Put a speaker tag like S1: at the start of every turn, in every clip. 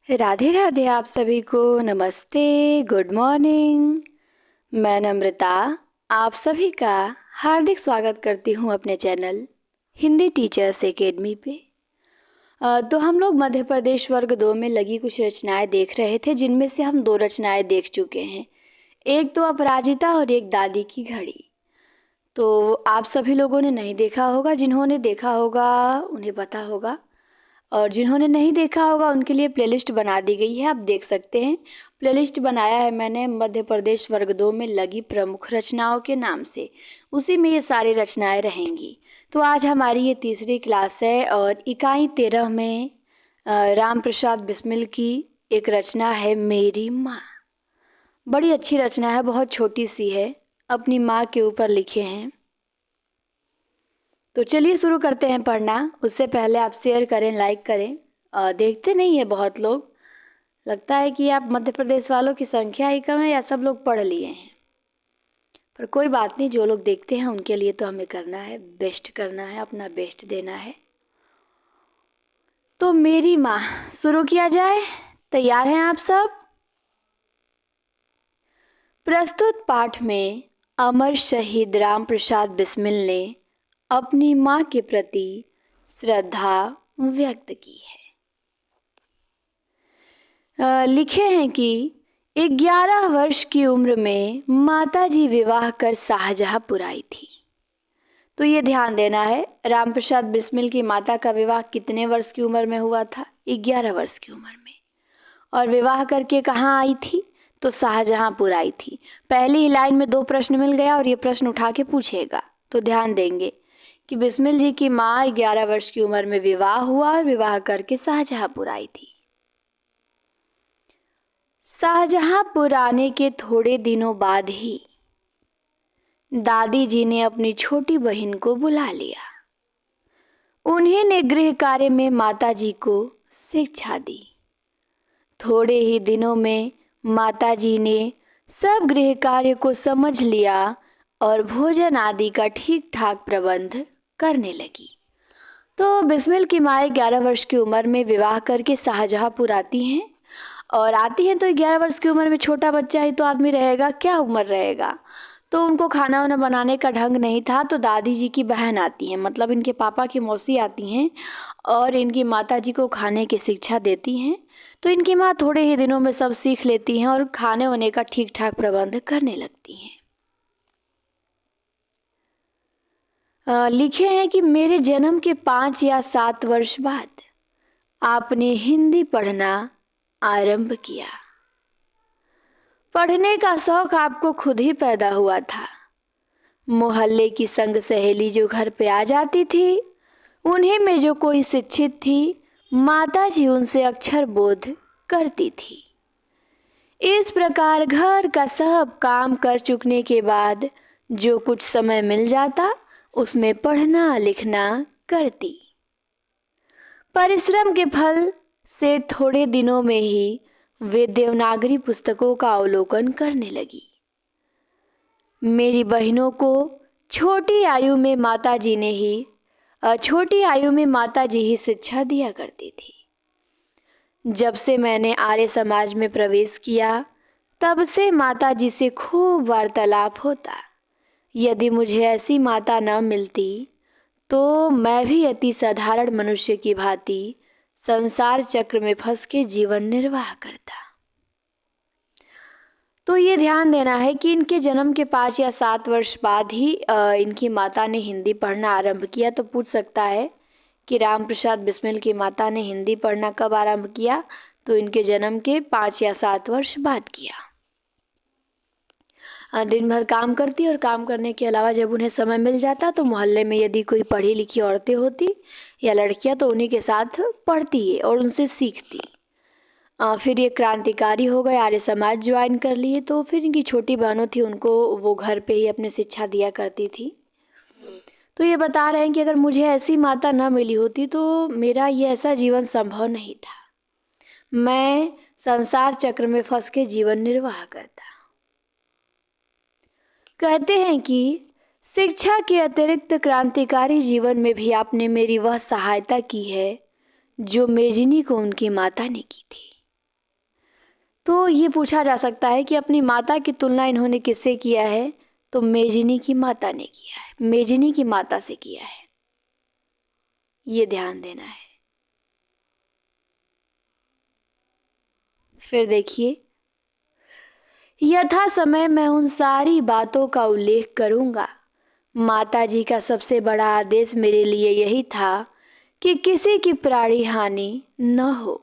S1: राधे राधे। आप सभी को नमस्ते, गुड मॉर्निंग। मैं नम्रता आप सभी का हार्दिक स्वागत करती हूँ अपने चैनल हिंदी टीचर्स एकेडमी पे। तो हम लोग मध्य प्रदेश वर्ग 2 में लगी कुछ रचनाएं देख रहे थे, जिनमें से हम 2 रचनाएं देख चुके हैं। एक तो अपराजिता और एक दादी की घड़ी। तो आप सभी लोगों ने नहीं देखा होगा, जिन्होंने देखा होगा उन्हें पता होगा, और जिन्होंने नहीं देखा होगा उनके लिए प्लेलिस्ट बना दी गई है, आप देख सकते हैं। प्लेलिस्ट बनाया है मैंने मध्य प्रदेश वर्ग 2 में लगी प्रमुख रचनाओं के नाम से, उसी में ये सारी रचनाएं रहेंगी। तो आज हमारी ये तीसरी क्लास है और इकाई 13 में राम प्रसाद बिस्मिल की एक रचना है मेरी माँ। बड़ी अच्छी रचना है, बहुत छोटी सी है, अपनी माँ के ऊपर लिखे हैं। तो चलिए शुरू करते हैं पढ़ना। उससे पहले आप शेयर करें, लाइक करें। देखते नहीं है बहुत लोग, लगता है कि आप मध्य प्रदेश वालों की संख्या ही कम है या सब लोग पढ़ लिए हैं। पर कोई बात नहीं, जो लोग देखते हैं उनके लिए तो हमें करना है, बेस्ट करना है, अपना बेस्ट देना है। तो मेरी माँ शुरू किया जाए। तैयार हैं आप सब? प्रस्तुत पाठ में अमर शहीद राम प्रसाद बिस्मिल ने अपनी माँ के प्रति श्रद्धा व्यक्त की है। लिखे हैं कि 11 वर्ष की उम्र में माताजी विवाह कर शाहजहांपुर आई थी। तो ये ध्यान देना है, राम प्रसाद बिस्मिल की माता का विवाह कितने वर्ष की उम्र में हुआ था? 11 वर्ष की उम्र में। और विवाह करके कहाँ आई थी? तो शाहजहांपुर आई थी। पहली ही लाइन में 2 प्रश्न मिल गया और ये प्रश्न उठा के पूछेगा, तो ध्यान देंगे कि बिस्मिल जी की माँ 11 वर्ष की उम्र में विवाह हुआ और विवाह करके शाहजहांपुर आई थी। शाहजहांपुर आने के थोड़े दिनों बाद ही दादी जी ने अपनी छोटी बहन को बुला लिया। उन्हीं ने गृह कार्य में माता जी को शिक्षा दी। थोड़े ही दिनों में माता जी ने सब गृह कार्य को समझ लिया और भोजन आदि का ठीक ठाक प्रबंध करने लगी। तो बिस्मिल की माँ 11 वर्ष की उम्र में विवाह करके शाहजहांपुर आती हैं, और आती हैं तो 11 वर्ष की उम्र में छोटा बच्चा ही तो आदमी रहेगा, क्या उम्र रहेगा। तो उनको खाना वाना बनाने का ढंग नहीं था, तो दादी जी की बहन आती हैं, मतलब इनके पापा की मौसी आती हैं और इनकी माता जी को खाने की शिक्षा देती हैं। तो इनकी माँ थोड़े ही दिनों में सब सीख लेती हैं और खाने वाने का ठीक ठाक प्रबंध करने लगती हैं। लिखे हैं कि मेरे जन्म के 5 या 7 वर्ष बाद आपने हिंदी पढ़ना आरंभ किया। पढ़ने का शौक आपको खुद ही पैदा हुआ था। मोहल्ले की संग सहेली जो घर पे आ जाती थी, उन्हीं में जो कोई शिक्षित थी, माता जी उनसे अक्षर बोध करती थी। इस प्रकार घर का सब काम कर चुकने के बाद जो कुछ समय मिल जाता, उसमें पढ़ना लिखना करती। परिश्रम के फल से थोड़े दिनों में ही वे देवनागरी पुस्तकों का अवलोकन करने लगी। मेरी बहनों को छोटी आयु में माता जी ही शिक्षा दिया करती थी। जब से मैंने आर्य समाज में प्रवेश किया, तब से माता जी से खूब वार्तालाप होता। यदि मुझे ऐसी माता न मिलती तो मैं भी अति साधारण मनुष्य की भांति संसार चक्र में फंस के जीवन निर्वाह करता। तो ये ध्यान देना है कि इनके जन्म के 5 या 7 वर्ष बाद ही इनकी माता ने हिंदी पढ़ना आरंभ किया। तो पूछ सकता है कि राम प्रसाद बिस्मिल की माता ने हिंदी पढ़ना कब आरंभ किया? तो इनके जन्म के 5 या 7 वर्ष बाद किया। दिन भर काम करती और काम करने के अलावा जब उन्हें समय मिल जाता तो मोहल्ले में यदि कोई पढ़ी लिखी औरतें होती या लड़कियां तो उन्हीं के साथ पढ़ती और उनसे सीखती। फिर ये क्रांतिकारी हो गए, आर्य समाज ज्वाइन कर लिए। तो फिर इनकी छोटी बहनों थी, उनको वो घर पे ही अपनी शिक्षा दिया करती थी। तो ये बता रहे हैं कि अगर मुझे ऐसी माता न मिली होती तो मेरा ये ऐसा जीवन संभव नहीं था, मैं संसार चक्र में फंस के जीवन निर्वाह करता। कहते हैं कि शिक्षा के अतिरिक्त क्रांतिकारी जीवन में भी आपने मेरी वह सहायता की है जो मेजनी को उनकी माता ने की थी। तो ये पूछा जा सकता है कि अपनी माता की तुलना इन्होंने किससे किया है? तो मेजिनी की माता ने किया है, मेजिनी की माता से किया है। ये ध्यान देना है। फिर देखिए, यथा समय मैं उन सारी बातों का उल्लेख करूंगा। माताजी का सबसे बड़ा आदेश मेरे लिए यही था कि किसी की प्राणी हानि न हो।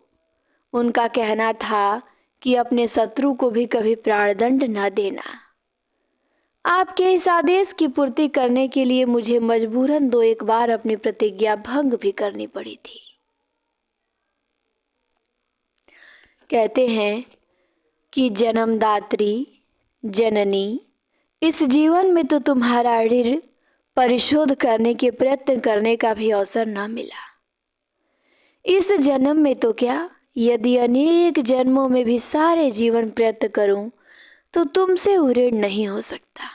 S1: उनका कहना था कि अपने शत्रु को भी कभी प्राणदंड न देना। आपके इस आदेश की पूर्ति करने के लिए मुझे मजबूरन 2-1 बार अपनी प्रतिज्ञा भंग भी करनी पड़ी थी। कहते हैं कि जन्मदात्री जननी, इस जीवन में तो तुम्हारा ऋण परिशोध करने के प्रयत्न करने का भी अवसर न मिला। इस जन्म में तो क्या, यदि अनेक जन्मों में भी सारे जीवन प्रयत्न करूं तो तुमसे ऋण नहीं हो सकता।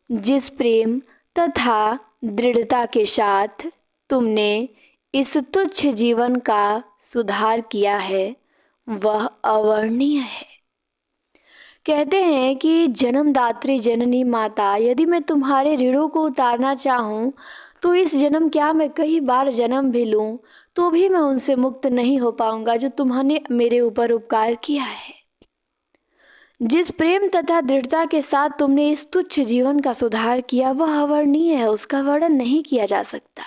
S1: जिस प्रेम तथा दृढ़ता के साथ तुमने इस तुच्छ जीवन का सुधार किया है वह अवर्णनीय है। कहते हैं कि जन्मदात्री जननी माता, यदि मैं तुम्हारे ऋणों को उतारना चाहूं तो इस जन्म क्या मैं कई बार जन्म भी लूं तो भी मैं उनसे मुक्त नहीं हो पाऊंगा जो तुम्हारे मेरे ऊपर उपकार किया है। जिस प्रेम तथा दृढ़ता के साथ तुमने इस तुच्छ जीवन का सुधार किया वह अवर्णनीय है, उसका वर्णन नहीं किया जा सकता।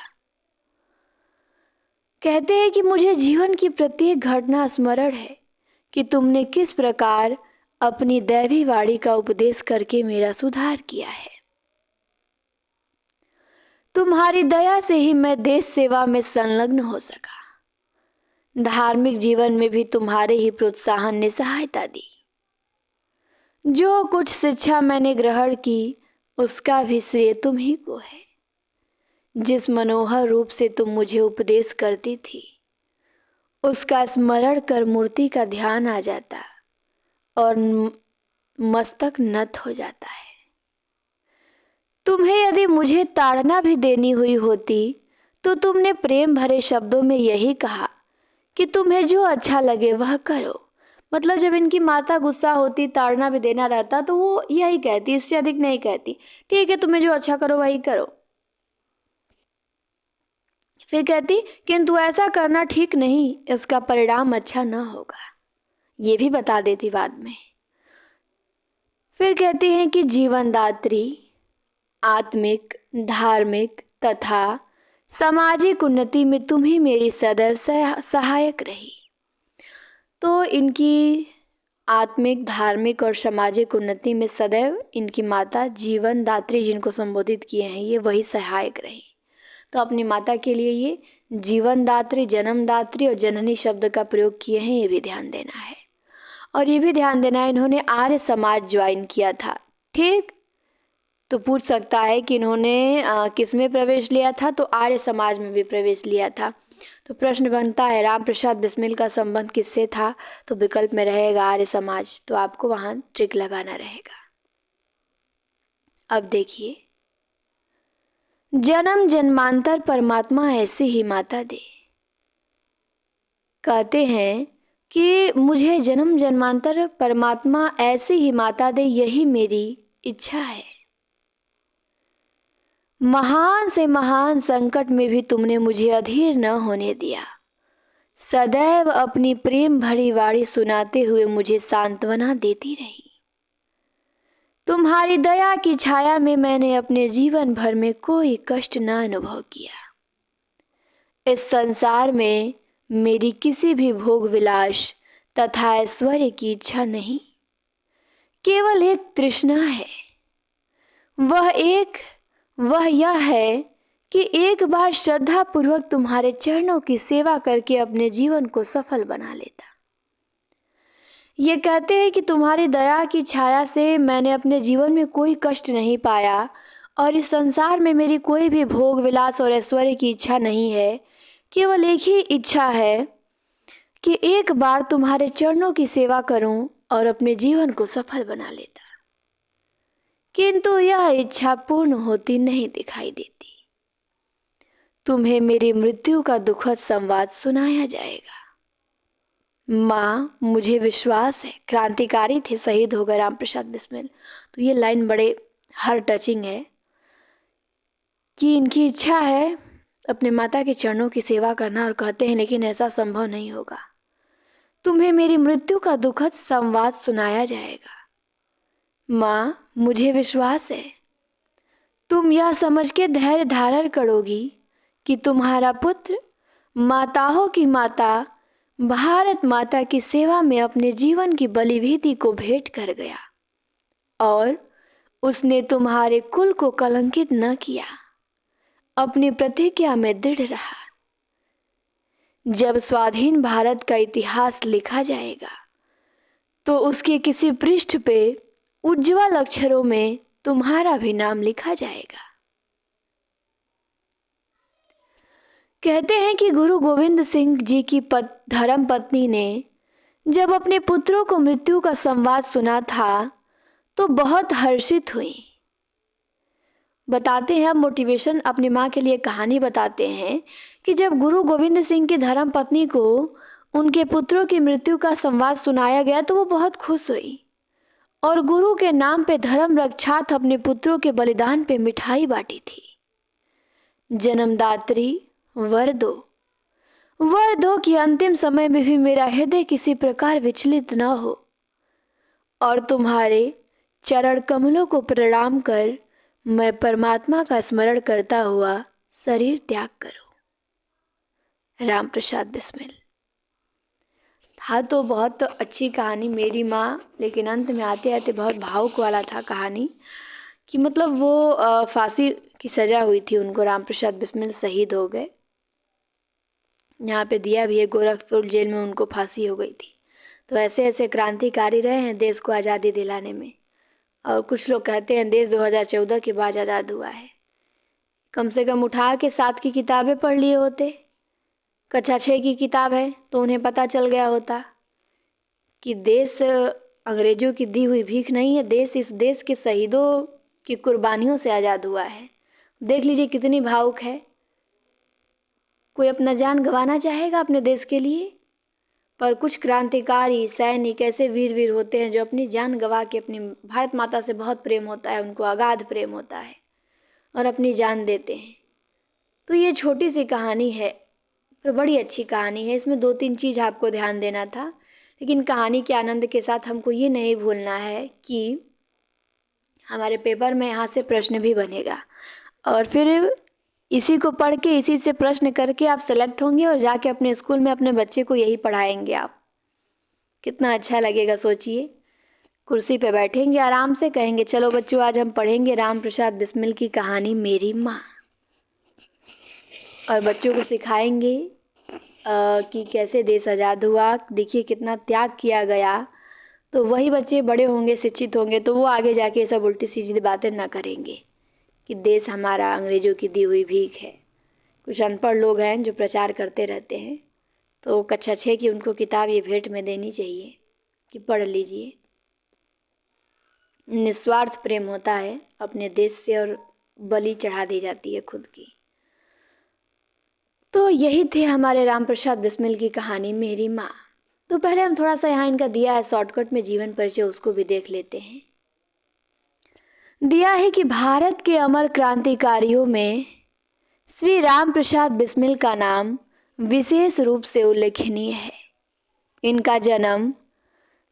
S1: कहते हैं कि मुझे जीवन की प्रत्येक घटना स्मरण है कि तुमने किस प्रकार अपनी दैवी वाणी का उपदेश करके मेरा सुधार किया है। तुम्हारी दया से ही मैं देश सेवा में संलग्न हो सका। धार्मिक जीवन में भी तुम्हारे ही प्रोत्साहन ने सहायता दी। जो कुछ शिक्षा मैंने ग्रहण की उसका भी श्रेय तुम ही को है। जिस मनोहर रूप से तुम मुझे उपदेश करती थी उसका स्मरण कर मूर्ति का ध्यान आ जाता और मस्तक नत हो जाता है। तुम्हें यदि मुझे ताड़ना भी देनी हुई होती तो तुमने प्रेम भरे शब्दों में यही कहा कि तुम्हें जो अच्छा लगे वह करो। मतलब जब इनकी माता गुस्सा होती, ताड़ना भी देना रहता तो वो यही कहती, इससे अधिक नहीं कहती। ठीक है, तुम्हें जो अच्छा करो वही करो। फिर कहती किंतु ऐसा करना ठीक नहीं, इसका परिणाम अच्छा न होगा, ये भी बता देती बाद में। फिर कहती हैं कि जीवनदात्री आत्मिक, धार्मिक तथा सामाजिक उन्नति में तुम ही मेरी सदैव सहायक रही। तो इनकी आत्मिक, धार्मिक और सामाजिक उन्नति में सदैव इनकी माता जीवनदात्री जिनको संबोधित किए हैं ये वही सहायक रही। तो अपनी माता के लिए ये जीवनदात्री, जन्मदात्री और जननी शब्द का प्रयोग किए हैं, ये भी ध्यान देना है। और ये भी ध्यान देना है इन्होंने आर्य समाज ज्वाइन किया था। ठीक, तो पूछ सकता है कि इन्होंने किस में प्रवेश लिया था, तो आर्य समाज में भी प्रवेश लिया था। तो प्रश्न बनता है राम प्रसाद बिस्मिल का संबंध किससे था, तो विकल्प में रहेगा आर्य समाज। तो आपको वहां ट्रिक लगाना रहेगा। अब देखिए, जन्म जन्मांतर परमात्मा ऐसी ही माता दे। कहते हैं कि मुझे जन्म जन्मांतर परमात्मा ऐसी ही माता दे, यही मेरी इच्छा है। महान से महान संकट में भी तुमने मुझे अधीर न होने दिया। सदैव अपनी प्रेम भरी वाणी सुनाते हुए मुझे सांत्वना देती रही। तुम्हारी दया की छाया में मैंने अपने जीवन भर में कोई कष्ट न अनुभव किया। इस संसार में मेरी किसी भी भोग विलास तथा ऐश्वर्य की इच्छा नहीं, केवल एक तृष्णा है। वह यह है कि एक बार श्रद्धा पूर्वक तुम्हारे चरणों की सेवा करके अपने जीवन को सफल बना लेता। ये कहते हैं कि तुम्हारी दया की छाया से मैंने अपने जीवन में कोई कष्ट नहीं पाया और इस संसार में मेरी कोई भी भोग विलास और ऐश्वर्य की इच्छा नहीं है। केवल एक ही इच्छा है कि एक बार तुम्हारे चरणों की सेवा करूं और अपने जीवन को सफल बना लेता। किंतु यह इच्छा पूर्ण होती नहीं दिखाई देती। तुम्हें मेरी मृत्यु का दुखद संवाद सुनाया जाएगा। माँ मुझे विश्वास है, क्रांतिकारी थे, शहीद हो गए राम प्रसाद बिस्मिल। तो ये लाइन बड़े हार्ट टचिंग है कि इनकी इच्छा है अपने माता के चरणों की सेवा करना, और कहते हैं लेकिन ऐसा संभव नहीं होगा, तुम्हें मेरी मृत्यु का दुखद संवाद सुनाया जाएगा। माँ मुझे विश्वास है तुम यह समझ के धैर्य धारण करोगी कि तुम्हारा पुत्र माताओं की माता भारत माता की सेवा में अपने जीवन की बलिभीति को भेंट कर गया और उसने तुम्हारे कुल को कलंकित न किया, अपनी प्रतिज्ञा में दृढ़ रहा। जब स्वाधीन भारत का इतिहास लिखा जाएगा तो उसके किसी पृष्ठ पे उज्जवल अक्षरों में तुम्हारा भी नाम लिखा जाएगा। कहते हैं कि गुरु गोविंद सिंह जी की धर्म पत्नी ने जब अपने पुत्रों को मृत्यु का संवाद सुना था तो बहुत हर्षित हुई। बताते हैं, अब मोटिवेशन अपनी माँ के लिए कहानी बताते हैं कि जब गुरु गोविंद सिंह की धर्म पत्नी को उनके पुत्रों की मृत्यु का संवाद सुनाया गया तो वो बहुत खुश हुई और गुरु के नाम पे धर्म रक्षार्थ अपने पुत्रों के बलिदान पे मिठाई बांटी थी। जन्मदात्री वर दो कि अंतिम समय में भी मेरा हृदय किसी प्रकार विचलित न हो और तुम्हारे चरण कमलों को प्रणाम कर मैं परमात्मा का स्मरण करता हुआ शरीर त्याग करूं। राम प्रसाद बिस्मिल। हाँ, तो बहुत अच्छी कहानी मेरी माँ, लेकिन अंत में आते आते बहुत भावुक वाला था कहानी कि मतलब वो फांसी की सज़ा हुई थी उनको, राम प्रसाद बिस्मिल शहीद हो गए। यहाँ पे दिया भी है, गोरखपुर जेल में उनको फांसी हो गई थी। तो ऐसे ऐसे क्रांतिकारी रहे हैं देश को आज़ादी दिलाने में। और कुछ लोग कहते हैं देश 2014 के बाद आज़ाद हुआ है। कम से कम उठा के 7 की किताबें पढ़ लिए होते, कक्षा 6 की किताब है तो उन्हें पता चल गया होता कि देश अंग्रेजों की दी हुई भीख नहीं है, देश इस देश के शहीदों की कुर्बानियों से आज़ाद हुआ है। देख लीजिए कितनी भावुक है। कोई अपना जान गंवाना चाहेगा अपने देश के लिए, पर कुछ क्रांतिकारी सैनिक ऐसे वीर होते हैं जो अपनी जान गंवा के, अपनी भारत माता से बहुत प्रेम होता है उनको, अगाध प्रेम होता है, और अपनी जान देते हैं। तो ये छोटी सी कहानी है पर बड़ी अच्छी कहानी है। इसमें 2-3 चीज़ आपको ध्यान देना था, लेकिन कहानी के आनंद के साथ हमको ये नहीं भूलना है कि हमारे पेपर में यहाँ से प्रश्न भी बनेगा और फिर इसी को पढ़ के, इसी से प्रश्न करके आप सेलेक्ट होंगे और जाके अपने स्कूल में अपने बच्चे को यही पढ़ाएंगे आप। कितना अच्छा लगेगा सोचिए। कुर्सी पे बैठेंगे आराम से, कहेंगे चलो बच्चों आज हम पढ़ेंगे राम प्रसाद बिस्मिल की कहानी मेरी माँ, और बच्चों को सिखाएंगे कि कैसे देश आज़ाद हुआ, देखिए कितना त्याग किया गया। तो वही बच्चे बड़े होंगे, शिक्षित होंगे, तो वो आगे जाके ये सब उल्टी सीधी बातें ना करेंगे कि देश हमारा अंग्रेज़ों की दी हुई भीख है। कुछ अनपढ़ लोग हैं जो प्रचार करते रहते हैं, तो कक्षा 6 की उनको किताब ये भेंट में देनी चाहिए कि पढ़ लीजिए। निस्वार्थ प्रेम होता है अपने देश से और बलि चढ़ा दी जाती है खुद की। तो यही थे हमारे राम प्रसाद बिस्मिल की कहानी मेरी माँ। तो पहले हम थोड़ा सा यहाँ इनका दिया है शॉर्टकट में जीवन परिचय, उसको भी देख लेते हैं। दिया है कि भारत के अमर क्रांतिकारियों में श्री राम प्रसाद बिस्मिल का नाम विशेष रूप से उल्लेखनीय है। इनका जन्म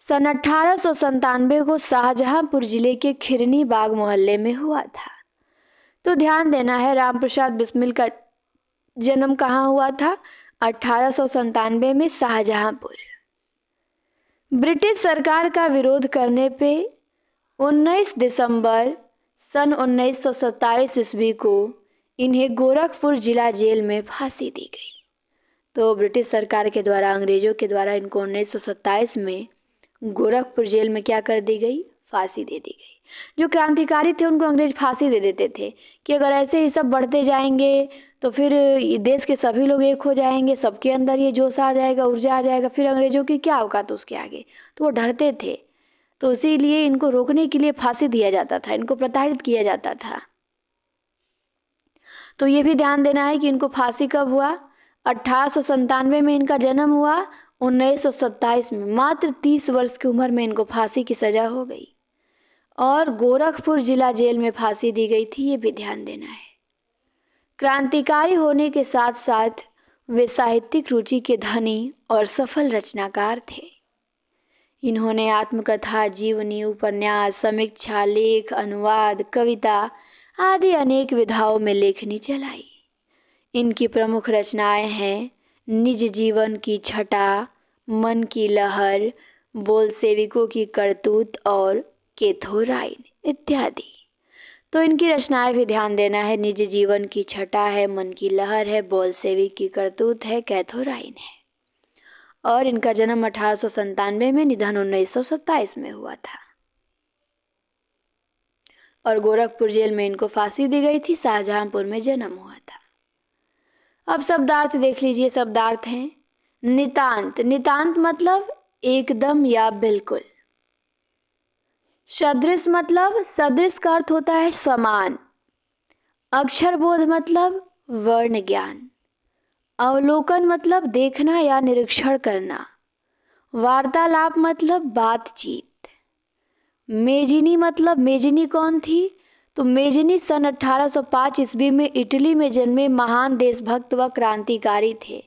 S1: सन 1897 को शाहजहांपुर जिले के खिरनी बाग मोहल्ले में हुआ था। तो ध्यान देना है, राम प्रसाद बिस्मिल का जन्म कहाँ हुआ था? 1897 में शाहजहांपुर। ब्रिटिश सरकार का विरोध करने पे 19 दिसंबर सन 1927 ईस्वी को इन्हें गोरखपुर जिला जेल में फांसी दी गई। तो ब्रिटिश सरकार के द्वारा, अंग्रेज़ों के द्वारा इनको 1927 में गोरखपुर जेल में क्या कर दी गई? फांसी दे दी गई। जो क्रांतिकारी थे उनको अंग्रेज फांसी दे देते थे कि अगर ऐसे ही सब बढ़ते जाएंगे तो फिर देश के सभी लोग एक हो जाएंगे, सबके अंदर ये जोश आ जाएगा, ऊर्जा आ जाएगा, फिर अंग्रेज़ों की क्या औकात उसके आगे। तो वो डरते थे, तो इसीलिए इनको रोकने के लिए फांसी दिया जाता था, इनको प्रताड़ित किया जाता था। तो ये भी ध्यान देना है कि इनको फांसी कब हुआ? 1897 में इनका जन्म हुआ 1927 में मात्र 30 वर्ष की उम्र में इनको फांसी की सजा हो गई और गोरखपुर जिला जेल में फांसी दी गई थी, ये भी ध्यान देना है। क्रांतिकारी होने के साथ साथ वे साहित्यिक रुचि के धनी और सफल रचनाकार थे। इन्होंने आत्मकथा, जीवनी, उपन्यास, समीक्षा, लेख, अनुवाद, कविता आदि अनेक विधाओं में लेखनी चलाई। इनकी प्रमुख रचनाएं हैं निज जीवन की छटा, मन की लहर, बोलसेविकों की करतूत और कैथोराइन इत्यादि। तो इनकी रचनाएं भी ध्यान देना है। निज जीवन की छटा है, मन की लहर है, बोलसेविक की करतूत है, कैथोराइन है। और इनका जन्म 1897 में, निधन 1927 में हुआ था और गोरखपुर जेल में इनको फांसी दी गई थी। शाहजहांपुर में जन्म हुआ था। अब शब्दार्थ देख लीजिए। शब्दार्थ हैं नितांत। नितांत मतलब एकदम या बिल्कुल। सदृश मतलब, सदृश का अर्थ होता है समान। अक्षर बोध मतलब वर्ण ज्ञान। अवलोकन मतलब देखना या निरीक्षण करना। वार्तालाप मतलब बातचीत। मेजिनी मतलब, मेजिनी कौन थी? तो मेजिनी सन 1805 ईस्वी में इटली में जन्मे महान देशभक्त व क्रांतिकारी थे।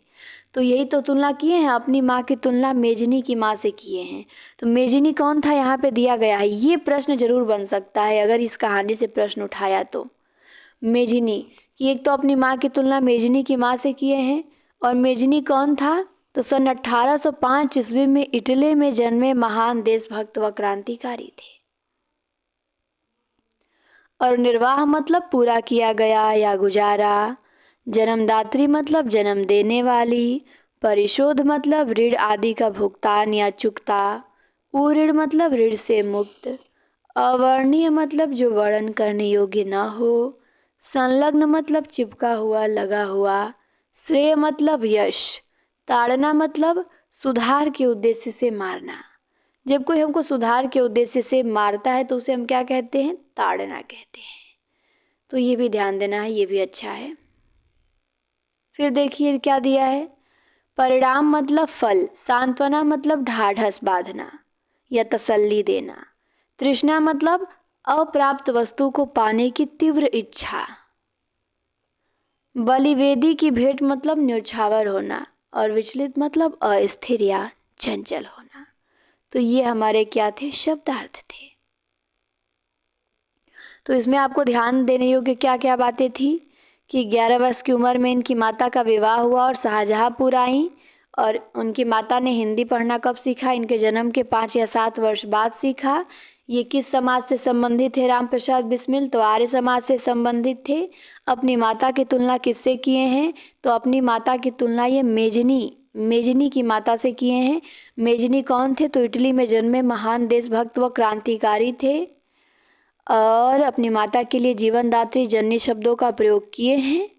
S1: तो यही तो तुलना किए हैं, अपनी माँ की तुलना मेजिनी की माँ से किए हैं। तो मेजिनी कौन था यहाँ पे दिया गया है। ये प्रश्न जरूर बन सकता है अगर इस कहानी से प्रश्न उठाया तो। मेजिनी कि एक तो अपनी माँ की तुलना मेजिनी की माँ से किए हैं, और मेजिनी कौन था? तो सन 1805 ईस्वी में इटली में जन्मे महान देशभक्त व क्रांतिकारी थे। और निर्वाह मतलब पूरा किया गया या गुजारा। जन्मदात्री मतलब जन्म देने वाली। परिशोध मतलब ऋण आदि का भुगतान या चुकता। उऋण मतलब ऋण से मुक्त। अवर्णीय मतलब जो वर्णन करने योग्य न हो। संलग्न मतलब चिपका हुआ, लगा हुआ। श्रेय मतलब यश। ताड़ना मतलब सुधार के उद्देश्य से मारना। जब कोई हमको सुधार के उद्देश्य से मारता है तो उसे हम क्या कहते हैं? ताड़ना कहते हैं। तो ये भी ध्यान देना है, ये भी अच्छा है। फिर देखिए क्या दिया है। परिणाम मतलब फल। सांत्वना मतलब ढाढ़स बांधना या तसल्ली देना। तृष्णा मतलब अप्राप्त वस्तु को पाने की तीव्र इच्छा। बलिवेदी की भेंट मतलब न्योछावर होना। और विचलित मतलब अस्थिर या चंचल होना। तो ये हमारे क्या थे? शब्दार्थ थे। तो इसमें आपको ध्यान देने योग्य क्या क्या बातें थी कि 11 वर्ष की उम्र में इनकी माता का विवाह हुआ और शाहजहांपुर आई। और उनकी माता ने हिंदी पढ़ना कब सीखा? इनके जन्म के 5 या 7 वर्ष बाद सीखा। ये किस समाज से संबंधित थे? राम प्रसाद बिस्मिल तो आर्य समाज से संबंधित थे। अपनी माता की तुलना किससे किए हैं? तो अपनी माता की तुलना ये मेजिनी की माता से किए हैं। मेजिनी कौन थे? तो इटली में जन्मे महान देशभक्त व क्रांतिकारी थे और अपनी माता के लिए जीवनदात्री जननी शब्दों का प्रयोग किए हैं।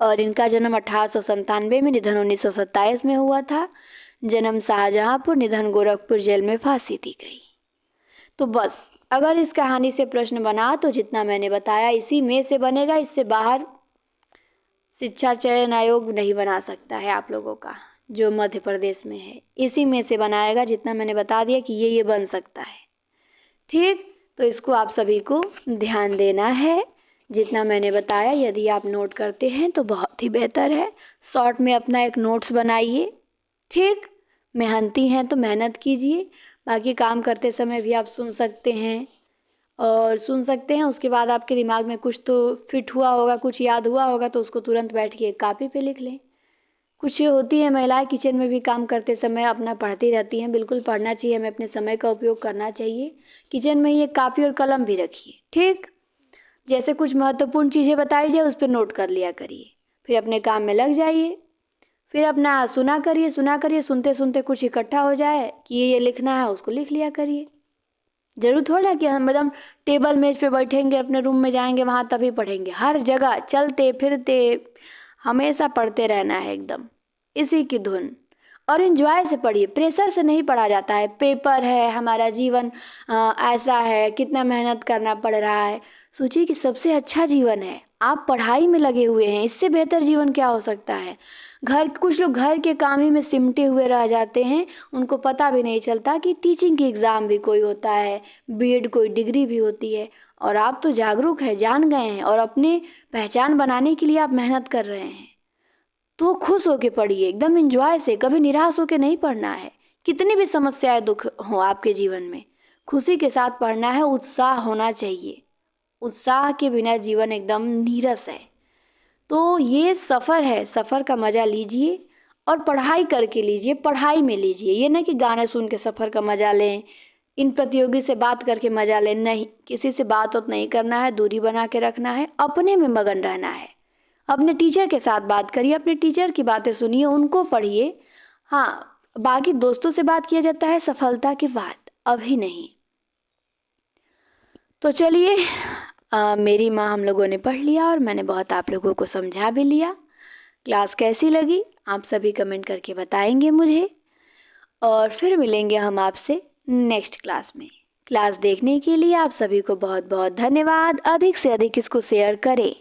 S1: और इनका जन्म 1897 में, निधन 1927 में हुआ था। जन्म शाहजहांपुर, निधन गोरखपुर जेल में फांसी दी गई। तो बस अगर इस कहानी से प्रश्न बना तो जितना मैंने बताया इसी में से बनेगा। इससे बाहर शिक्षा चयन आयोग नहीं बना सकता है आप लोगों का, जो मध्य प्रदेश में है। इसी में से बनाएगा जितना मैंने बता दिया कि ये बन सकता है। ठीक, तो इसको आप सभी को ध्यान देना है जितना मैंने बताया। यदि आप नोट करते हैं तो बहुत ही बेहतर है। शॉर्ट में अपना एक नोट्स बनाइए। ठीक, मेहनती हैं तो मेहनत कीजिए। बाकी काम करते समय भी आप सुन सकते हैं उसके बाद आपके दिमाग में कुछ तो फिट हुआ होगा, कुछ याद हुआ होगा, तो उसको तुरंत बैठ के एक कापी पे लिख लें। कुछ होती है महिलाएं किचन में भी काम करते समय अपना पढ़ती रहती हैं। बिल्कुल पढ़ना चाहिए, हमें अपने समय का उपयोग करना चाहिए। किचन में ही एक कापी और कलम भी रखिए। ठीक, जैसे कुछ महत्वपूर्ण चीज़ें बताई जाए उस पर नोट कर लिया करिए, फिर अपने काम में लग जाइए। फिर अपना सुना करिए, सुनते सुनते कुछ इकट्ठा हो जाए कि ये लिखना है, उसको लिख लिया करिए। जरूर थोड़ा कि हम एकदम टेबल मेज पे बैठेंगे, अपने रूम में जाएंगे वहाँ तभी पढ़ेंगे। हर जगह चलते फिरते हमेशा पढ़ते रहना है एकदम इसी की धुन। और एंजॉय से पढ़िए, प्रेशर से नहीं पढ़ा जाता है। पेपर है, हमारा जीवन ऐसा है, कितना मेहनत करना पड़ रहा है। सोचिए कि सबसे अच्छा जीवन है आप पढ़ाई में लगे हुए हैं, इससे बेहतर जीवन क्या हो सकता है। कुछ लोग घर के काम ही में सिमटे हुए रह जाते हैं, उनको पता भी नहीं चलता कि टीचिंग की एग्ज़ाम भी कोई होता है, बीएड कोई डिग्री भी होती है। और आप तो जागरूक हैं, जान गए हैं और अपनी पहचान बनाने के लिए आप मेहनत कर रहे हैं। तो खुश होके पढ़िए, एकदम एंजॉय से, कभी निराश होके नहीं पढ़ना है। कितनी भी समस्याएं दुख हो आपके जीवन में, खुशी के साथ पढ़ना है, उत्साह होना चाहिए। उत्साह के बिना जीवन एकदम नीरस है। तो ये सफ़र है, सफ़र का मज़ा लीजिए और पढ़ाई करके लीजिए, पढ़ाई में लीजिए। ये नहीं कि गाने सुन के सफ़र का मज़ा लें, इन प्रतियोगी से बात करके मज़ा लें, नहीं, किसी से बात उत नहीं करना है, दूरी बना के रखना है, अपने में मगन रहना है। अपने टीचर के साथ बात करिए, अपने टीचर की बातें सुनिए, उनको पढ़िए। हाँ, बाकी दोस्तों से बात किया जाता है सफलता के बाद, अभी नहीं। तो चलिए, मेरी माँ हम लोगों ने पढ़ लिया और मैंने बहुत आप लोगों को समझा भी लिया। क्लास कैसी लगी आप सभी कमेंट करके बताएंगे मुझे, और फिर मिलेंगे हम आपसे नेक्स्ट क्लास में। क्लास देखने के लिए आप सभी को बहुत बहुत धन्यवाद। अधिक से अधिक इसको शेयर करें।